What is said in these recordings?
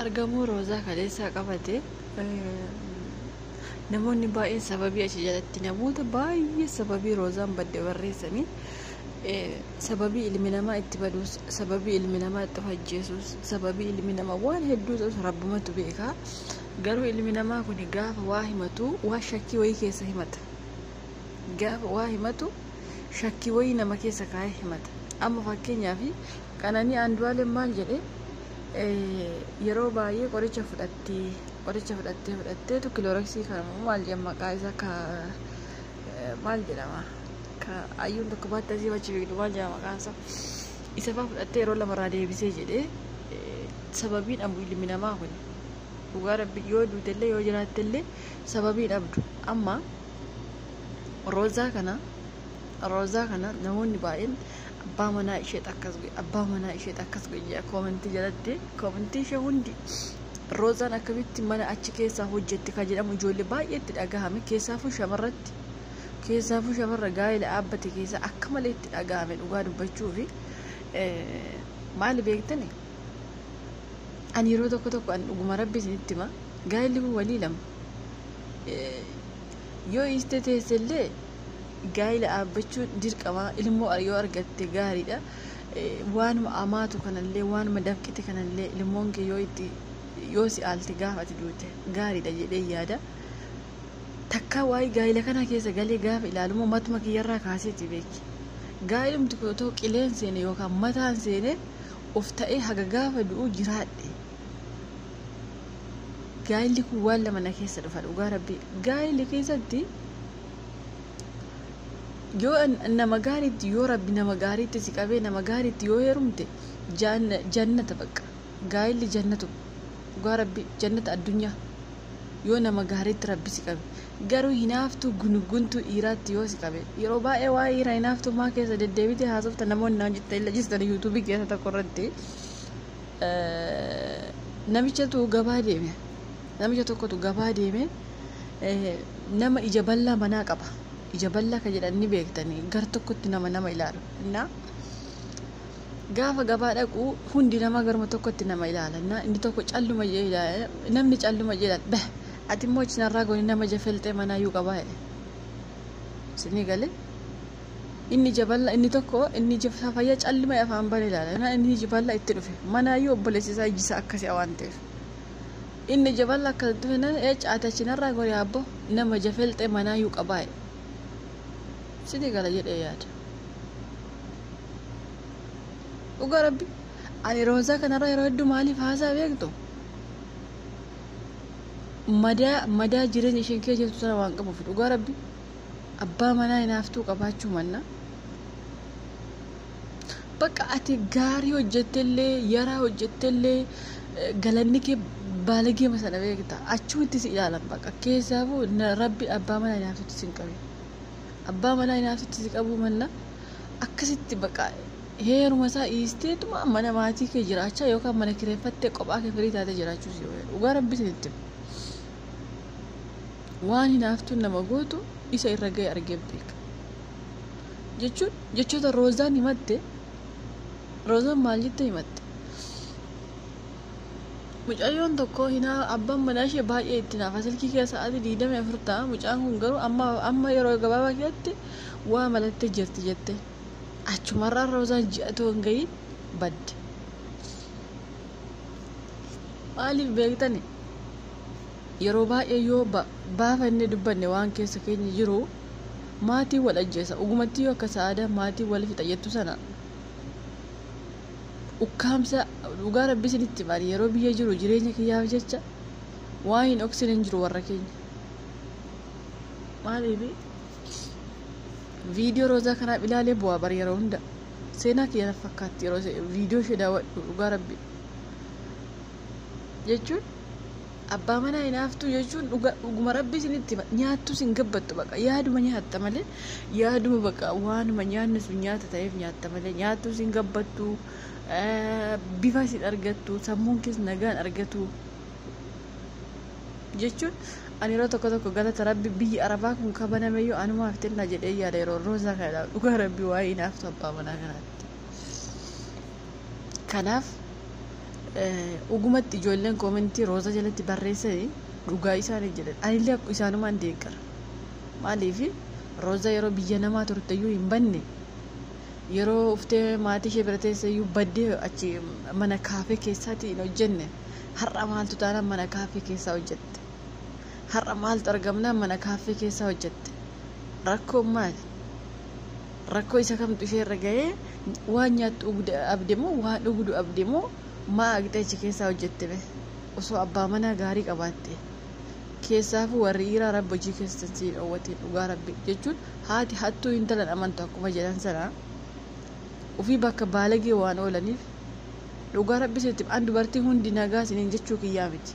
argamuu roozaa kaleessaa qabate namoonni baay'een sababii achi jalatti namoota baay'ee sababii roozaan badde barreessanii sababii ilmi namaa itti baduus sababii ilmi namaa itti ajjeesuus sababii ilmi namaa waan hedduu ta'us rabbumatu beeka. Garuu ilmi namaa kun gaafa waa himatu waa shakkii wayii keessa himata. Gaafa waa himatu shakkii wayii nama keessa kaa'ee himata. Amma fakkeenyaaf Qananii Andu'aalem maal jedhe yeroo baay'ee qoricha fudhatteetu kilooraksii kana maal jedhama maqaa isaa ka maal jedhama ka ayyuun tokko baatti asii bachi beektu maal jedhama maqaan isaa isa fa'aa fudhattee yeroo lamarraa deebisee jedhee sababiin abu ilmi namaa kun dhugaa rabbi yoo duutellee yoo jiraattellee sababiin abdu. Amma roozaa kana namoonni baay'een abbaa manaa ishee akkas godhe koomentii jalatti koomentii ishee hundi roozaan akkamitti mana achi keessaa hojjetti ka jedhamu ijoollee baay'eetti dhagahame keessaafuu shamarra gaa'ela dhaabbate keessa akka malee itti dhagahame dhugaa dubbachuu fi maali beektani ani yeroo tokko ani dhuguma rabbi isinitti hima gaa'elli kun walii lama yoo iste teessellee gaa'ela dhaabbachuun dirqama ilmoo yoo argatte gaariidha. Waanuma amaatu kanallee waanuma dafqite kanallee ilmoon kee yoo si aalte gaafati duute gaariidha jedhee yaada. Takka waa'ee gaa'ela kana keessa galee gaafa ilaalumoo matuma kiyyarraa kaaseeti beeki. Gaa'elumti kun otoo qileen seene yookaan mataan seene of ta'ee haga gaafa du'u jiraadhe. Gaa'elli kun waan lama na keessa dhufa dhugaa rabbi. Gaa'elli keessatti yoo nama gaariitti yoo rabbi nama gaariitti si qabee nama gaariitti yoo heerumte jannata bakka gaa'elli jannatu dhugaa rabbi jannata addunyaa yoo nama gaariitti rabbi si qabe. Garuu hinaaftu gunuguntu dhiiraatti yoo si qabe yeroo baay'ee waa'ee dhiiraa hinaaftu maa keessa deddeebite haasofta namoonni naan jette illa jistan yuutuubii keessa tokko irratti namicha tokkotu gabaa deeme nama ija bal'aa manaa qaba. Ija bal'aa ka jedhanii beektanii gar tokkotti nama ilaalu. Innaa gaafa gabaa dhaqu hundi nama garuma tokkotti nama ilaala. Innaa inni tokko calluma jee ilaala. Namni calluma jee ilaala. Bah ati immoo cinarraa gooni nama jafelxee manaayyuu qabaa jedhe. Sinii galee inni ija bal'aa inni tokko inni ija fayyaa calluma afaan bala ilaala. Innaa inni ija bal'aa itti dhufe manaayyuu obboleessisaa ijisaa akkasii waan ta'eef. Inni ija bal'aa akkas dhufe nan ati cinarraa gooni abbo nama jafelxee manaayyuu qabaa jedhe. Sidii gala jedhee yaada. Dhugaa rabbi ani roozaa kanarra yeroo hedduu maaliif haasaa beektu? Madaa jireenya isheen kee jirtu sana waan qabuuf dhugaa rabbi abbaa manaa hinaaftuu qabaachuu manna. Bakka ati gaarii hojjettellee yaraa hojjettellee galanni kee baalagee masana beekta achuutti si ilaalan bakka keessaafuu rabbi abbaa manaa hinaaftuutti si hin qabe. Abbaa manaa hinaaftuutti si qabuu malla akkasitti bakka heeruma isaa dhiisteetuma mana maatii kee jiraachaa yookaan mana kireeffattee kophaa kee firii taatee jiraachuu si oola. Dhugaa rabbi isinitti waan hinaaftuun nama gootu isa irra ga'e argee beeka jechuun jechoota roozaan himatte. Roozaan maal jette himatte? Mucayyoon tokko abbaan manaa ishee baay'ee itti naafa silkii keessa sa'aatii 24 ta'a. Mucaan kun garuu amma yeroo gabaabaa keessatti waa malattee jirti jette. Achumarraa roozaan ji'atoo hin gahin badde. Maaliif beektani? Yeroo baay'ee yoo baafannee dubbanne waan keessa keenya jiru maatii wal ajjeesa. Dhugumatti yoo akka sa'aadaa maatii wal fixa jettu sana ukkaamsa dhugaa rabbi isinitti maali yeroo biyya jiru jireenya kiyyaaf jecha waan hin dhoksin hin jiru warra keenya. Maaliif viidiyoo roozaa kanaaf ilaalee bu'aa bari yeroo hunda seenaa kiyya fakkaatti yeroo viidiyoo ishee daawwadhu dhugaa rabbi jechuun abbaa manaa hinaaftuu jechuun dhuguma rabbi isinitti nyaattu sin gabbattu bakka yaaduma nyaatta malee yaaduma bakka waanuma nyaanni sun nyaata ta'eef nyaatta malee nyaattu sin gabbattu. Bifa sin argattu sammuun kees nagaan argatu jechuun ani yeroo tokko galata rabbi biyyi arabaa kun kabaname yoo anumaaf tenna jedhee yaada yeroo roozaa kana dhugaa rabbi waa'ee hinaaftu abbaa manaa kanaatti. Kanaaf dhugumatti ijoolleen koomentii Roozaa jalatti barreessanii dhugaa isaanii jedhan anillee akka isaanumaan deeggara. Maaliif Roozaa yeroo biyya namaa turteyyuu hin banne yeroo uftee maatii ishee bira teesseyyuu baddee achi mana kaafee keessaatti hin hojjenne har'a maaltu taanaan mana kaafee keessaa hojjette. Har'a maaltu argamnaan mana kaafee keessaa hojjette. Rakkoo maali? Rakkoo isa kamtu ishee irra gahee waan nyaattu abdemoo waan dhugdu abdemoo maa agdee achi keessaa hojjette be osoo abbaa manaa gaarii qabaatte keessaafu warri dhiiraa rabbi hojii keessatti siin dhoowwatiin dhugaa rabbi jechuun haati hattuu intalan amantu akkuma jedhan sana ofii bakka baalagee waan oolaniif dhugaa rabbi sitti an dubartii hundi nagaa siniin jechuu kiyyaa miti.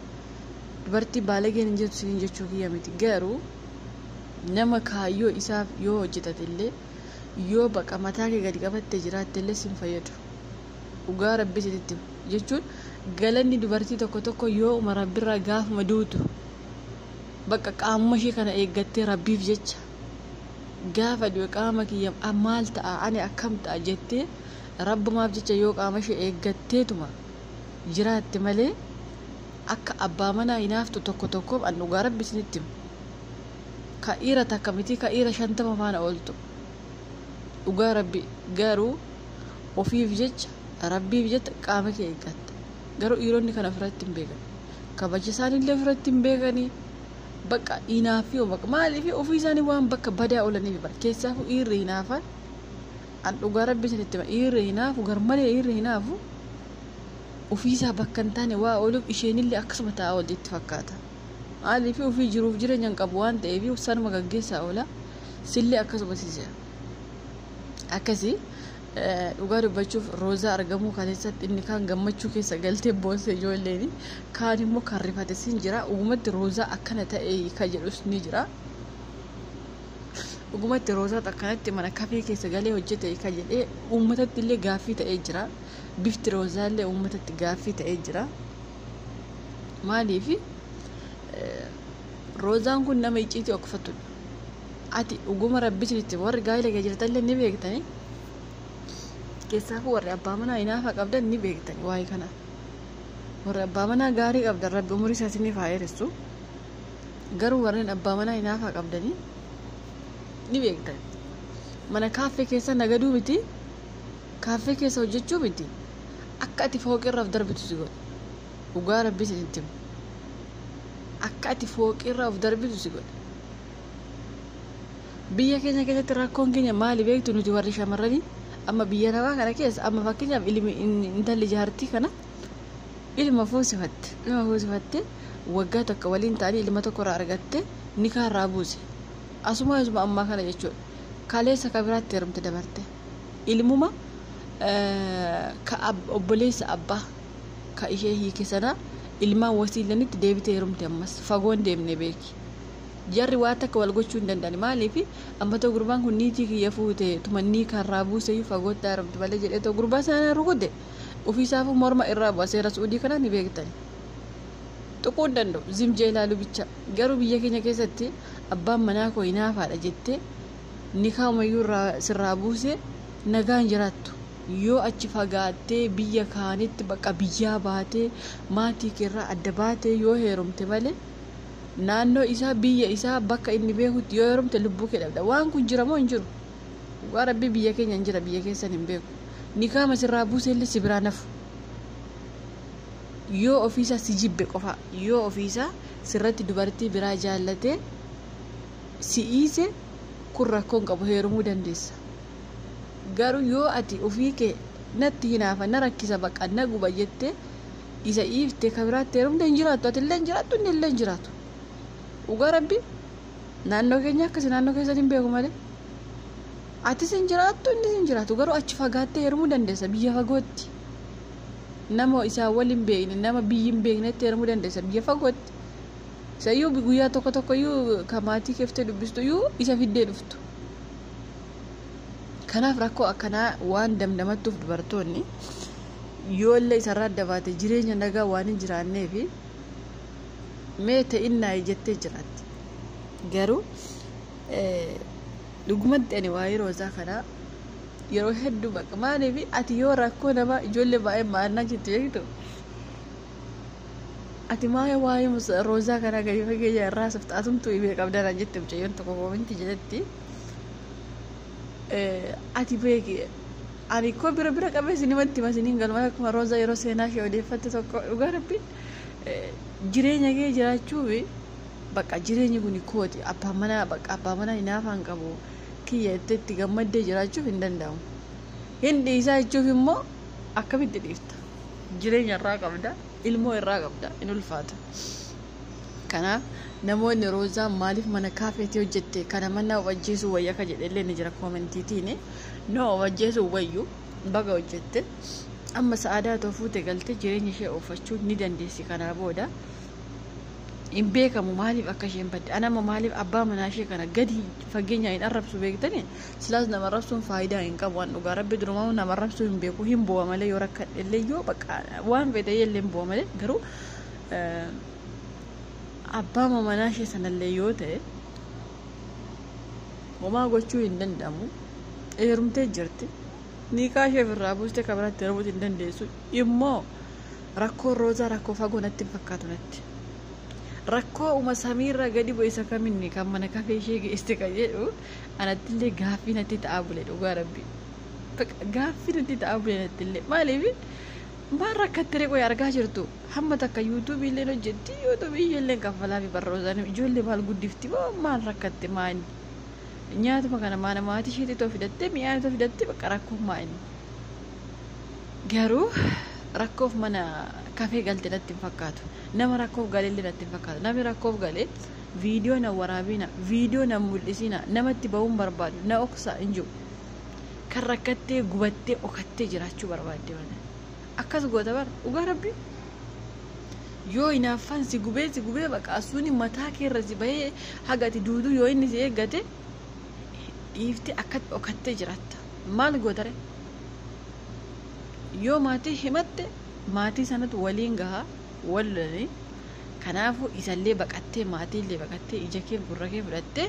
Dubartii baalageen hin jettu siniin jechuu kiyyaa miti. Garuu nama kaayyoo isaaf yoo hojjetatillee yoo baqa mataa kee gadi qabattee jiraattellee sin fayyadu. Dhugaa rabbi sitti jechuun galanni dubartii tokko yoo rabbirraa gaafuma duutu bakka qaama ishee kana eeggattee rabbiif jecha gaafa du'e qaama kiyya maal ta'a ani akkam ta'a jettee rabbumaaf jecha yoo qaama ishee eeggatteetuma jiraatte malee akka abbaa manaa hinaaftu tokko an dhugaa rabbi sinitti ka dhiira takka miti ka dhiira 50 faana ooltu dhugaa rabbi. Garuu ofiif jecha rabbiif jecha qaama kee eeggatta. Garuu dhiironni kana ofirratti hin beekan, kabaja isaaniillee ofirratti hin beekanii bakka hinaafi maaliif ofii isaanii waan bakka badaa oolaniif bara keessaafu dhiirri hinaafan an dhugaa rabbi sinitti dhiirri hinaafu garmalee dhiirri hinaafu ofiisaa bakka hin taane waa ooluuf isheenillee akkasuma ta'a oolti fakkaata. Maaliif ofii jiruuf jireenya hin qabu waan ta'eef sanuma gaggeessaa oola sillee akkasuma siisa akkasii. Dhugaa dubbachuuf Roozaa argamuu keessatti inni kaan gammachuu keessa galtee boonse ijoolleen kaan immoo kan rifate sin jira. Dhugumatti Roozaa akkana ta'e kan jedhus ni jira. Dhugumatti Roozaa akkanatti mana kafee keessa galee hojjete kan jedhee uummatatti illee gaaffii ta'ee jira. Bifti Roozaa illee uummatatti gaaffii ta'ee jira. Maaliif Roozaan kun nama icciitii okfatudha. Ati dhuguma rabbisinitti warri gaa'ela kee jirtallee ni beektanii. Keessaafu warri abbaa manaa hinaafa qabdan ni beektani waa'ee kana. Warri abbaa manaa gaarii qabdan rabbi umurii isaaniif haa dheeressu. Garuu warreen abbaa manaa hinaafa qabdanii ni beektani. Mana kaaffee keessa nagaduu miti, kaaffee keessa hojjechuu miti. Akka ati fooqirraaf darbitu si godha. Dhugaa rabbi sinitti himu. Akka ati fooqirraa of darbitu si godha. Biyya keenya keessatti rakkoon keenya maali beektu nuti warri shamarranii? Amma biyya namaa kana keessa amma fakkeenyaaf intalli jaartii kana ilma fuusifatte waggaa tokko waliin ta'anii ilma tokko irraa argatte ni kaarraa buuse. Asuma ammaa kana jechuudha. Kaleessa kabiraatti heerumte dabarte. Ilmuma ka obboleessa abbaa ka ishee hiike sana ilmaan wasiilanitti deebitee heerumte ammas fagoon deemne beeki. Jarri waa takka wal gochuu hin danda'ani. Maaliif amma ta'u gurbaan kun niitii kiyya fuute tumannii karraa buusee fagootti haramte malee jedhee ta'u gurbaa sana rukute ofiisaafu morma irraa bu'a. Seera Suudii kana ni beektani. Tuquu hin danda'u zimjee ilaalu bicha. Garuu biyya keenya keessatti abbaan manaa koo hinaafaadha jettee ni kaamayyuu sirraa buusee nagaan jiraattu. Yoo achi fagaattee biyya kaanitti bakka biyyaa baatee maatii keerraa adda baatee yoo heerumte malee naannoo isaa biyya isaa bakka inni beekutti yoo heerumte lubbuu kee dhabda. Waan kun jira moo hin jiru? Dhugaa rabbi biyya keenya hin jira, biyya keessan hin beeku. Ni kaama sirraa buusee illee si biraa nafu. Yoo ofiisaa si jibbe qofa, yoo ofiisaa sirratti dubartii biraa jaallatee si dhiise kun rakkoon qabu heerumuu dandeessa. Garuu yoo ati ofii kee natti hinaafa na rakkisa bakka na guba jettee isa dhiiftee kan biraatti heerumte hin jiraattu. Ati illee hin jiraattu, inni illee hin jiraatu. Dhugaa rabbi naannoo keenya akkasii naannoo keessan hin beeku malee atis hin jiraattu innis hin jiraatu. Garuu achi fagaattee heerumuu dandeessa biyya fagootti. Nama isaa waliin beekne nama biyyi hin beeknetti heerumuu dandeessa biyya fagootti. Isayyuu guyyaa tokko iyyuu kan maatii keeftee dubbistu iyyuu isa fiddee dhuftu. Kanaaf rakkoo akkanaa waan damdamattuuf dubartoonni yoo illee isarraa adda baate jireenya nagaa waan hin jiraanneef mee ta'innaa jettee jiraatti. Garuu dhugumatti ani waa'ee Roozaa kanaa yeroo hedduu bakka maaliif ati yoo rakkoo nama ijoollee baay'ee maannaa jettu beektu ati maa waa'ee roozaa kana gadi fageenya irraa safxaatumtu ibee qabdana jette mucayyoon tokko kominti jedhetti ati beeki ani ko bira qabee sinimatti masiniin galma akkuma roozaa yeroo seenaa ishee odeeffatte tokko dhugaa rabbi jireenya kee jiraachuu bakka jireenyi kun kooti abbaa manaa hinaafaan qabu kiyya itti gammaddee jiraachuuf hin danda'amu. Hindi isaa jechuuf immoo akkamitti dhiifta jireenya irraa qabda ilmoo irraa qabda in ulfaata. Kanaaf namoonni roozaa maaliif mana kaafeetii hojjette kana mana wajjeesuu wayya ka jedhellee ni jira koomentiitiin no wajjeesuu wayyu baga hojjette amma sa'aadaa toofuute galte jireenya ishee oofachuu ni dandeessi. Kanaa booda in beekamu maaliif akka isheen badde anama maaliif abbaa manaa ishee kana gadi fageenya hin arrabsu beektani silaas nama arrabsuun faayidaa hin qabu waan dhugaa rabbi durumaa nama arrabsuu hin beeku hin bu'a malee yoo rakkadhellee yoo bakka waan fedhe illee hin bu'a malee garuu abbaa manaa ishee sanallee yoo ta'e homaa gochuu hin danda'amu. Eerumtee jirti niikaa ishee irraa buustee kabiraatti darbuuti hin dandeessu immoo rakkoo roozaa rakkoo fagoo natti hin fakkaatu natti. Rakkoo samiirra gadi bu'isa kaminni kan mana kafee ishee geesse kan jedhu anattillee gaaffii natti ta'aa bule dhugaa rabbi gaaffii natti ta'aa bule nattillee maaliif maal rakkattere qoy argaa jirtu hamma takka yuutuubii illee hojjetti yuutuubii illee kaffalaa fi barroozaan ijoollee maal guddifti maal rakkatte maani nyaatuma kana maana maatii isheetii too fidatte mi'aan too fidatte bakka rakkoo maani garuu rakkoof mana kafee galte natti hin fakkaatu. Nama rakkoof galee illee natti hin fakkaatu. Namni rakkoof galee viidiyoo na waraabina viidiyoo na mul'isina namatti ba'uun barbaadu na oksaa hin jiru. Kan rakkattee gubattee okattee jiraachuu barbaadde mana. Akkas goota bara dhugaa rabbi yoo hinaaffaan si gubee baqaasuun mataa keerra si bahee hagati duuduu yoo inni si eeggate dhiifte akkatti okattee jiraatta. Maal gootare yoo maatii himatte maatii sanatu waliin gahaa wallani kanaafu isallee baqattee maatiillee baqattee ija kee gurra kee fudhattee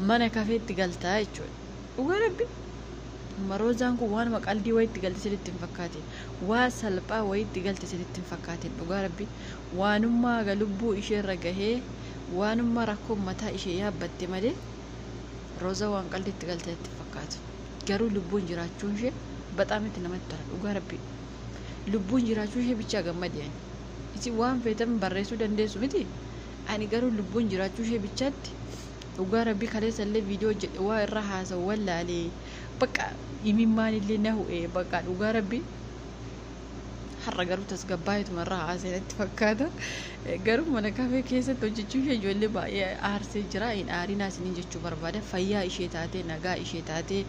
mana kafeetti galtaa jechuudha. Dhugaa rabbi roozaan kun waan maqaldii wayitti galte sirriitti hin fakkaatin waa salphaa wayitti galte sirriitti hin fakkaatin dhugaa rabbi waanummaa lubbuu isheerra gahee waanummaa rakkoo mataa ishee yaabbatte malee roozaa waan qaldiitti galte itti fakkaatu. Garuu lubbuun jiraachuun ishee በጣም namatti tola dhugaa rabbi lubbuun jiraachuu ishee bichaa gammadeen isi waan feetan barreessuu dandeessu miti ani garuu lubbuun jiraachuu ishee bichaatti dhugaa rabbi kaleessa illee viidiyoo jedhe waa irra haasa'u wallaalee bakka imimmaan illee na hu'ee bakka dhugaa rabbi har'a garuu tasgabbaa'eetuma irra haasa'etti fakkaata. Garuu mana kafee keessatti hojjechuu ishee ijoollee baay'ee aarsee jira hin aarinaa isiniin jechuu barbaada. Fayyaa ishee taatee nagaa ishee taatee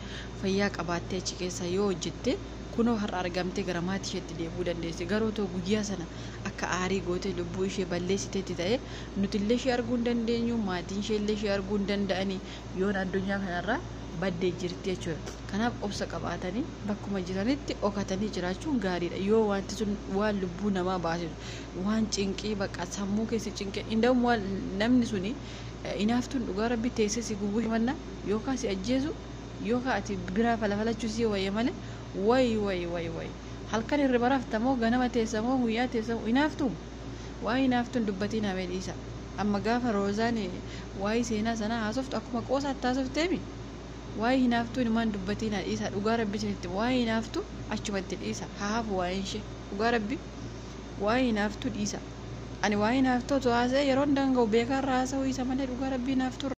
fayyaa qabaattee achi keessa yoo hojjette kunoo har'a argamtee gara maatii isheetti deebi'uu dandeessi. Garuu too guyyaa sana akka aarii gootee lubbuu ishee balleessiteetti ta'e nutillee ishee arguu hin dandeenyu maatiin isheellee ishee arguu hin danda'ani yoon addunyaa kanarraa baddee jirti jechuudha. Kanaaf obsa qabaatanii bakkuma jiranitti okatanii jiraachuun gaariidha. Yoo wanti sun waan lubbuu namaa baasisu waan cinqii bakka sammuu keessi cinqee inda'um waan namni suni inaaftuun dhugaa rabbi teessee si gubuu himanna yookaan si ajjeesu yookaan ati biraa falafalachuu si wayya malee way halkan hirriba raftamoo ganama teessamoo guyyaa teessamoo inaaftuun waa inaaftuun dubbatiin hamee dhiisa. Amma gaafa roozaan waa'ee seenaa sanaa haasoftu akkuma qoosaatti haasofteemi. Waa'ee hinaaftuun maan dubbatiin dhiisa dhugaa rabbi sinitti waa'ee hinaaftu achumatti dhiisa haafu waa'ee ishee dhugaa rabbi waa'ee hinaaftu dhiisa. Ani waa'ee hinaaftu haasa'e yeroo danda'u beekaa irraa haasa'uu isa malee dhugaa rabbi hinaaftu